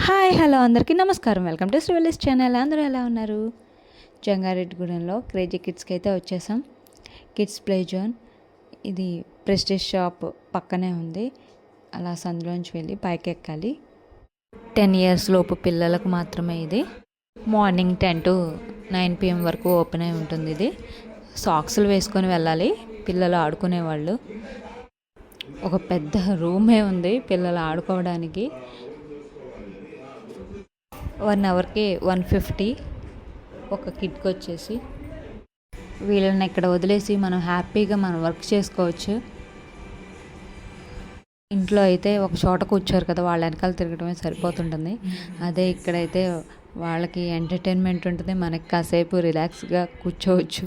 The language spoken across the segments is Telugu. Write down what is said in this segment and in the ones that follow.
హాయ్ హలో అందరికీ నమస్కారం. Welcome to Srivalli's channel. అందరూ ఎలా ఉన్నారు? జంగారెడ్డిగూడెంలో క్రేజీ కిడ్స్కి అయితే వచ్చేసాం. కిడ్స్ ప్లే జోన్ ఇది ప్రెస్టీజ్ షాప్ పక్కనే ఉంది. అలా సందులోంచి వెళ్ళి పైకి ఎక్కాలి. 10 years లోపు పిల్లలకు మాత్రమే ఇది. మార్నింగ్ 10 to 9 PM వరకు ఓపెన్ అయి ఉంటుంది. ఇది సాక్స్లు వేసుకొని వెళ్ళాలి పిల్లలు ఆడుకునేవాళ్ళు. ఒక పెద్ద రూమే ఉంది పిల్లలు ఆడుకోవడానికి. 1 hourకి 150 ఒక కిడ్కి వచ్చేసి. వీళ్ళని ఇక్కడ వదిలేసి మనం హ్యాపీగా మనం వర్క్ చేసుకోవచ్చు. ఇంట్లో అయితే ఒక చోట కూర్చోరు కదా, వాళ్ళ వెనకాల తిరగడమే సరిపోతుంటుంది. అదే ఇక్కడైతే వాళ్ళకి ఎంటర్టైన్మెంట్ ఉంటుంది, మనకి కాసేపు రిలాక్స్గా కూర్చోవచ్చు.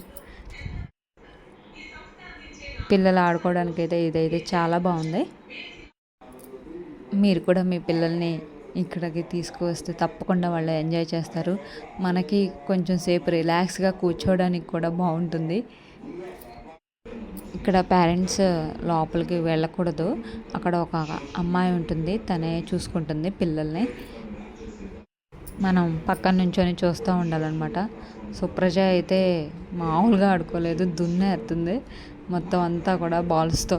పిల్లలు ఆడుకోవడానికి అయితే ఇదైతే చాలా బాగుంది. మీరు కూడా మీ పిల్లల్ని ఇక్కడికి తీసుకువస్తే తప్పకుండా వాళ్ళు ఎంజాయ్ చేస్తారు. మనకి కొంచెం సేపు రిలాక్స్గా కూర్చోవడానికి కూడా బాగుంటుంది. ఇక్కడ పేరెంట్స్ లోపలికి వెళ్ళకూడదు. అక్కడ ఒక అమ్మాయి ఉంటుంది, తనే చూసుకుంటుంది పిల్లల్ని. మనం పక్కన నుంచొని చూస్తూ ఉండాలన్నమాట. సుప్రజ అయితే మామూలుగా ఆడుకోలేదు, దున్నేస్తుంది మొత్తం అంతా కూడా బాల్స్తో.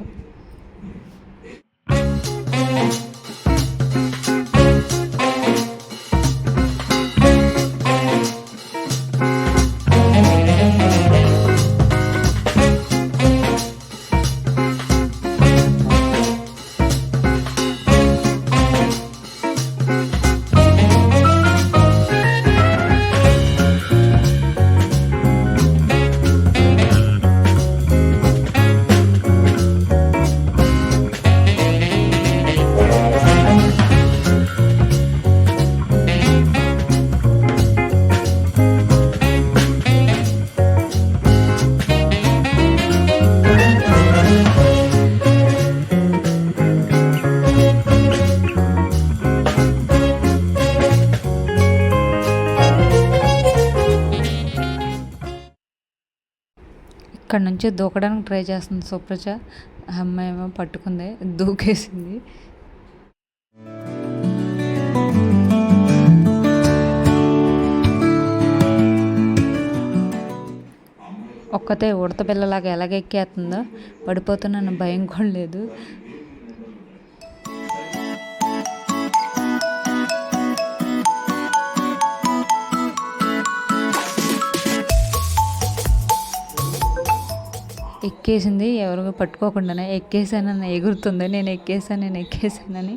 ఇక్కడ నుంచి దూకడానికి ట్రై చేస్తుంది సుప్రజ. అమ్మాయి ఏమో పట్టుకుంది, దూకేసింది. ఒక్కతే ఉడత పిల్లలాగా ఎలాగెక్కేస్తుందో, పడిపోతున్నాను భయం కూడా లేదు. ఎక్కేసింది, ఎవరు పట్టుకోకుండానే ఎక్కేసానని ఎగురుతుంది. నేను ఎక్కేసానని.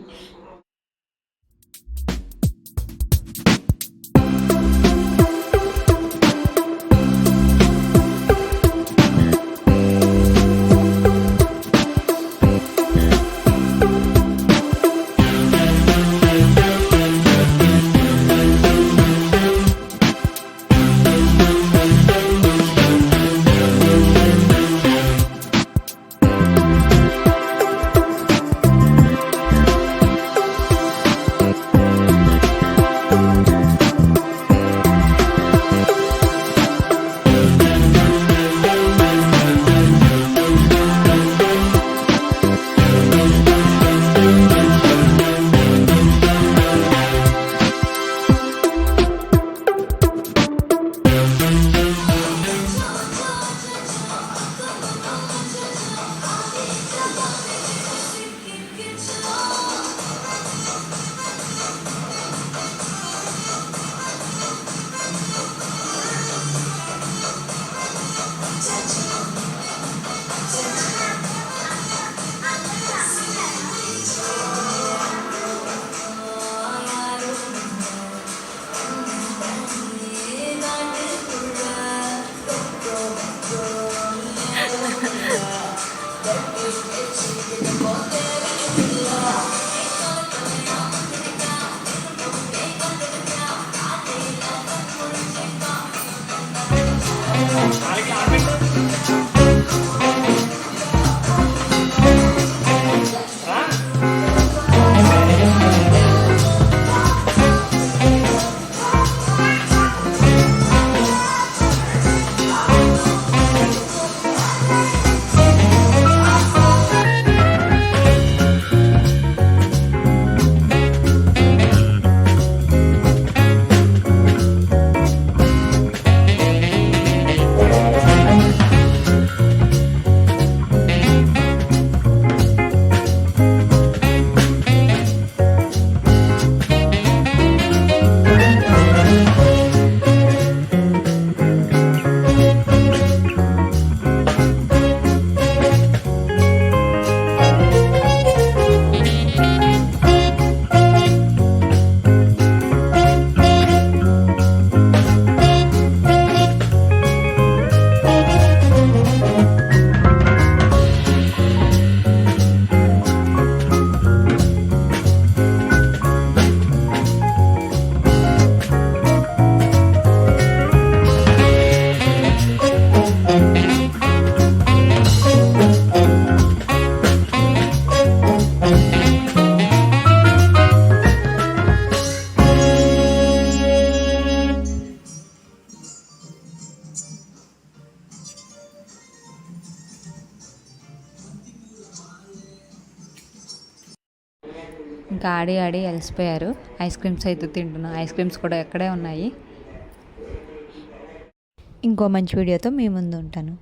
ఇంకా ఆడి ఆడి అలసిపోయారు. ఐస్ క్రీమ్స్ అయితే తింటున్నాం. ఐస్ క్రీమ్స్ కూడా ఎక్కడే ఉన్నాయి. ఇంకో మంచి వీడియోతో మీ ముందు ఉంటాను.